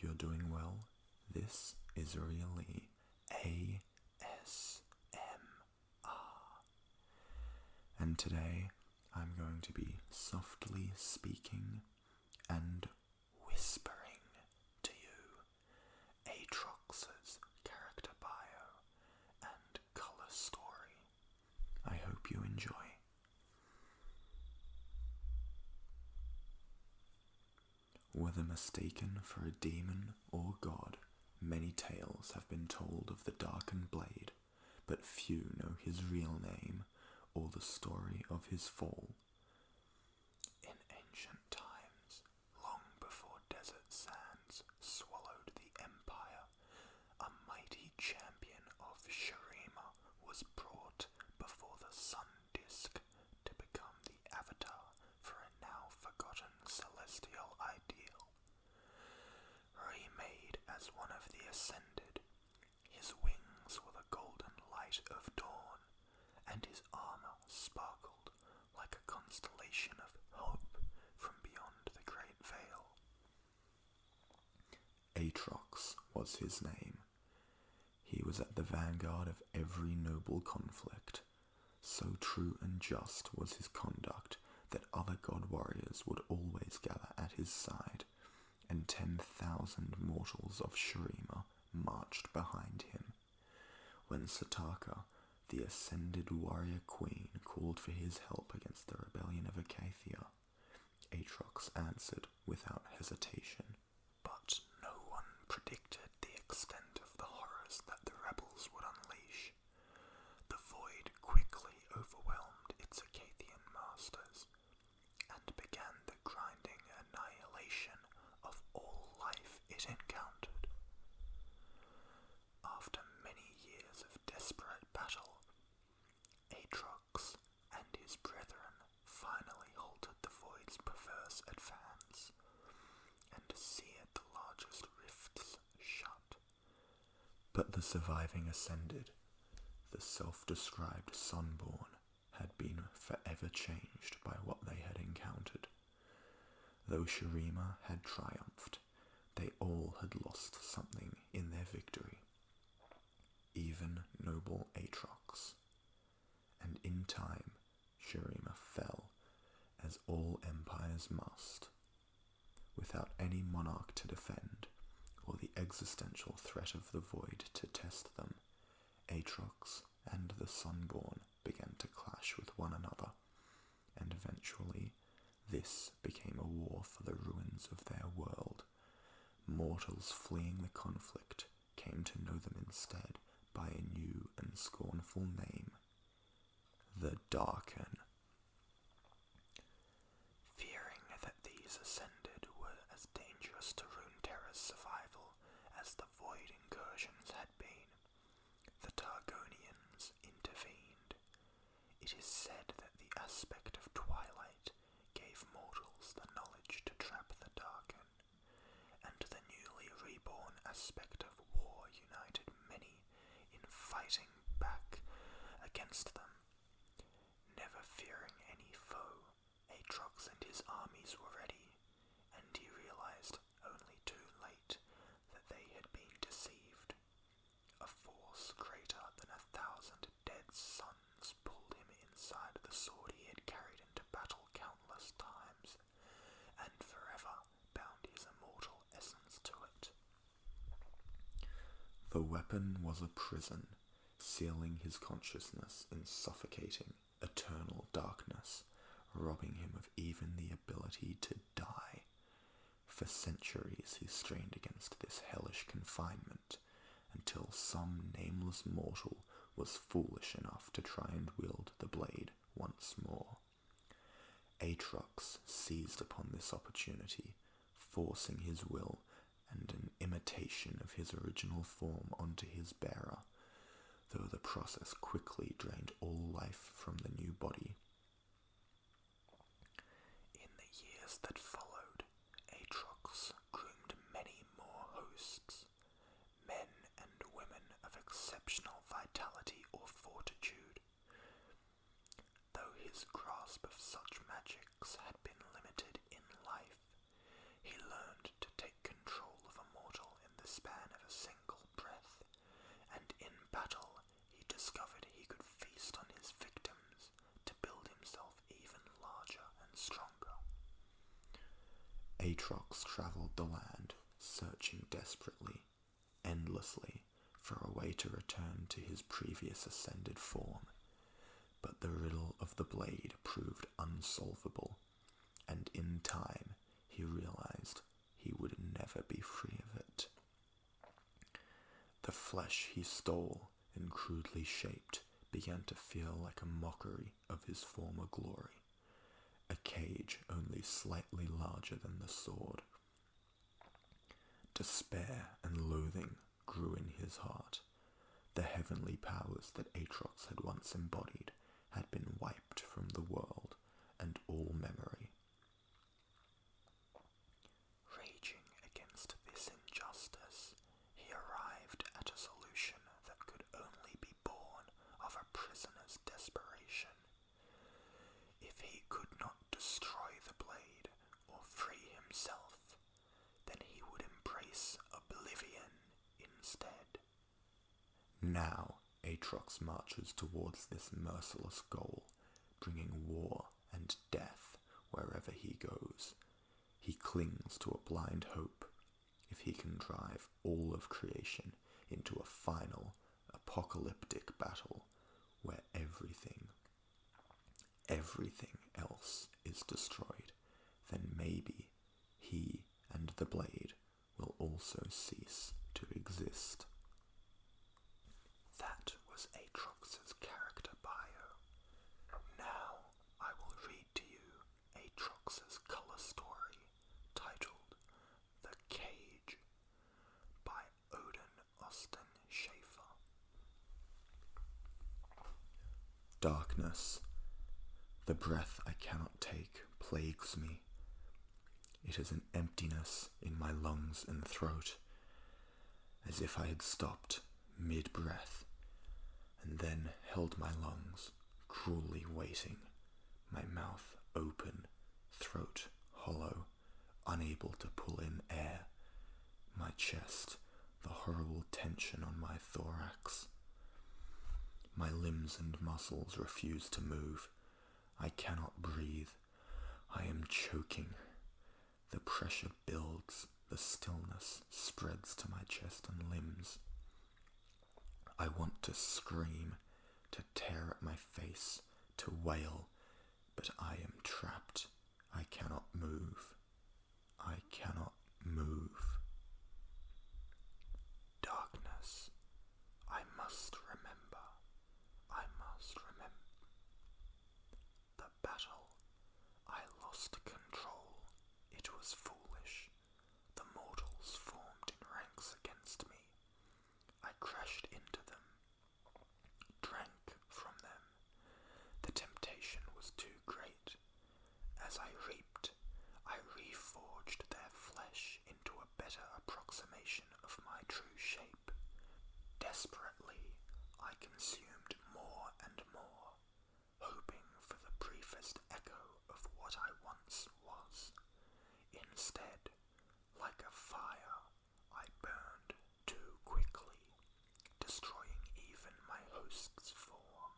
you're doing well. This is really ASMR. And today I'm going to be softly speaking and whispering to you Aatrox's character bio and colour story. I hope you enjoy. Whether mistaken for a demon or god, many tales have been told of the Darkin blade, but few know his real name or the story of his fall. In ancient times, long before desert sands swallowed the empire, a mighty champion of Shurima was brought before the sun disk to become the avatar for a now forgotten celestial ideal. Remade as one of the ascended, his wings were the golden light of dawn, and his armor sparkled like a constellation of hope from beyond the great veil. Aatrox was his name. He was at the vanguard of every noble conflict. So true and just was his conduct that other god warriors would always gather at his side, and 10,000 mortals of Shurima marched behind him. When Sataka, the ascended warrior queen, called for his help against the rebellion of Acacia, Aatrox answered without hesitation. But no one predicted the extent of the horrors that the rebels would unleash. The void quickly overwhelmed its Acacian masters, and began the grinding annihilation of all life it encountered. After many years of desperate battle, Aatrox and his brethren finally halted the void's perverse advance, and seared the largest rifts shut. But the surviving ascended, the self-described Sunborn, had been forever changed by what they had encountered. Though Shurima had triumphed, they all had lost something in their victory, even noble Aatrox. And in time, Shurima fell, as all empires must. Without any monarch to defend, or the existential threat of the void to test them, Aatrox and the Sunborn began to clash with one another, and eventually this became a war for the ruins of their world. Mortals fleeing the conflict came to know them instead by a new and scornful name, the Darkin. Fearing that these ascended were as dangerous to Runeterra's survival as the void incursions had been, the Targonians intervened. It is said that the aspect of twilight gave mortals the knowledge to trap the Darkin, and the newly reborn aspect of war united many in fighting back against them. Never fearing any foe, Aatrox and his armies were ready, and he realized only too late that they had been deceived. A force greater than 1,000 dead suns pulled him inside the sword he had carried into battle countless times, and forever bound his immortal essence to it. The weapon was a prison, sealing his consciousness in suffocating, eternal darkness, robbing him of even the ability to die. For centuries he strained against this hellish confinement, until some nameless mortal was foolish enough to try and wield the blade once more. Aatrox seized upon this opportunity, forcing his will and an imitation of his original form onto his bearer, though the process quickly drained all life from the new body. In the years that followed, Aatrox groomed many more hosts, men and women of exceptional vitality or fortitude. Though his grasp of such magics had been limited in life, he learned to take control of a mortal Aatrox travelled the land, searching desperately, endlessly, for a way to return to his previous ascended form, but the riddle of the blade proved unsolvable, and in time he realized he would never be free of it. The flesh he stole and crudely shaped began to feel like a mockery of his former glory, a cage only slightly larger than the sword. Despair and loathing grew in his heart. The heavenly powers that Aatrox had once embodied had been wiped from the world and all memory. Raging against this injustice, he arrived at a solution that could only be born of a prisoner's desperation. If he could not destroy the blade or free himself, then he would embrace oblivion instead. Now Aatrox marches towards this merciless goal, bringing war and death wherever he goes. He clings to a blind hope. If he can drive all of creation into a final, apocalyptic battle where everything else is destroyed, then maybe he and the blade will also cease to exist. That was Aatrox's character bio. Now I will read to you Aatrox's color story, titled The Cage, by Odin Austin Schaefer. Darkness. The breath I cannot take plagues me. It is an emptiness in my lungs and throat, as if I had stopped mid-breath, and then held my lungs, cruelly waiting, my mouth open, throat hollow, unable to pull in air, my chest, the horrible tension on my thorax. My limbs and muscles refuse to move. I cannot breathe. I am choking. The pressure builds, the stillness spreads to my chest and limbs. I want to scream, to tear at my face, to wail, but I am trapped. I cannot move. I cannot move. Darkness. I must remember. I must remember. The battle. I lost control. It was foolish. The mortals formed in ranks against me. I crashed into them, drank from them. The temptation was too great. As I reaped, I reforged their flesh into a better approximation of my true shape. Desperately, I consumed more and more, hoping for the briefest echo of what I once was. Instead, like a fire, I burned too quickly, destroying even my host's form.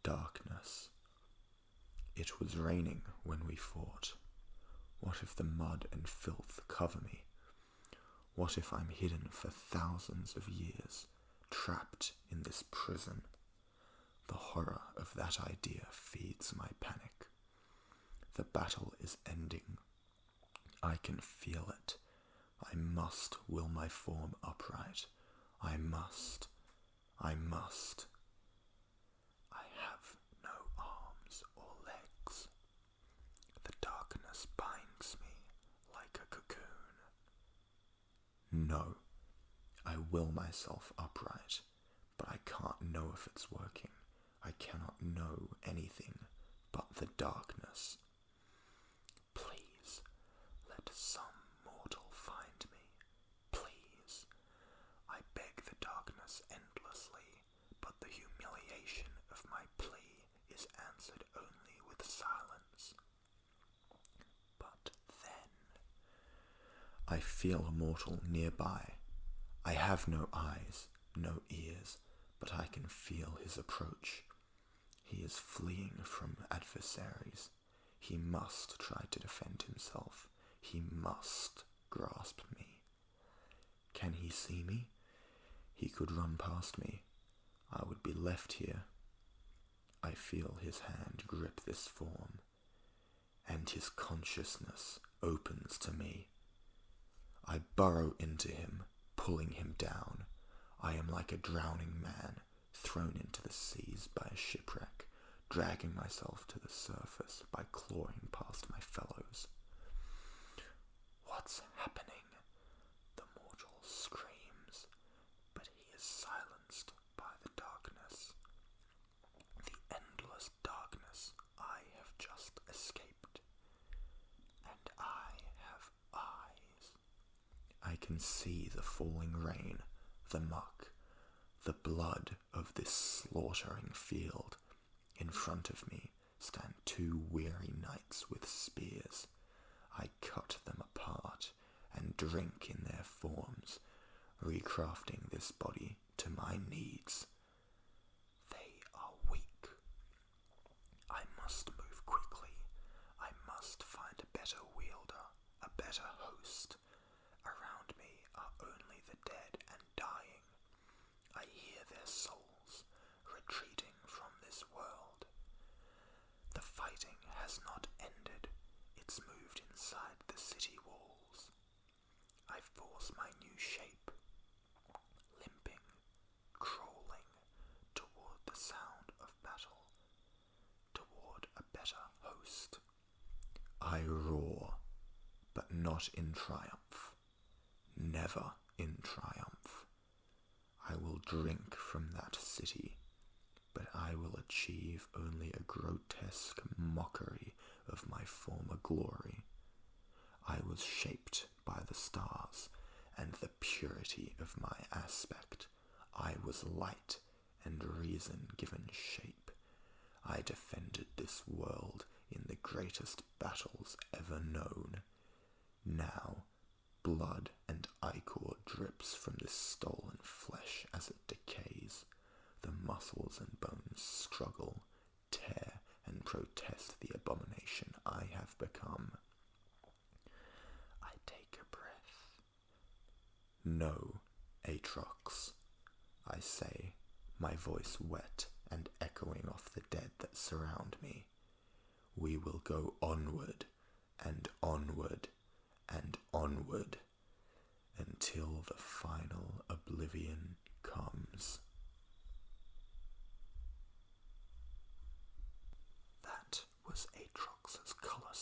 Darkness. It was raining when we fought. What if the mud and filth cover me? What if I'm hidden for thousands of years, trapped in this prison? The horror of that idea feeds my panic. The battle is ending. I can feel it. I must will my form upright. I must. I have no arms or legs. The darkness binds me like a cocoon. No, I will myself upright, but I can't know if it's working. I cannot know anything but the darkness. Please, let some mortal find me. Please. I beg the darkness endlessly, but the humiliation of my plea is answered only with silence. But then I feel a mortal nearby. I have no eyes, no ears, but I can feel his approach. He is fleeing from adversaries. He must try to defend himself. must grasp me. Can he see me? He could run past me. I would be left here. I feel his hand grip this form, and his consciousness opens to me. I burrow into him, pulling him down. I am like a drowning man, thrown into the seas by a shipwreck, dragging myself to the surface by clawing past my fellows. What's happening? The mortal screams, but he is silenced by the darkness. The endless darkness I have just escaped. And I have eyes. I can see the falling rain, the muck, the blood of this slaughtering field. In front of me stand 2 weary knights with spears. I cut them apart and drink in their forms, recrafting this body to my needs. They are weak. I must move quickly. I must find a better wielder, a better host. Around me are only the dead and dying. I hear their souls retreating from this world. The fighting has not ended. It's moved inside the city walls. I force my new shape, limping, crawling, toward the sound of battle, toward a better host. I roar, but not in triumph. Never in triumph. I will drink from that city, but I will achieve only a grotesque mockery of my former glory. I was shaped by the stars and the purity of my aspect. I was light and reason given shape. I defended this world in the greatest battles ever known. Now, blood and ichor drips from this stolen flesh as it decays. The muscles and bones struggle, tear, and protest the abomination I have become. I take a breath. No, Aatrox, I say, my voice wet and echoing off the dead that surround me. We will go onward and onward and onward until the final oblivion comes. That was Aatrox's colour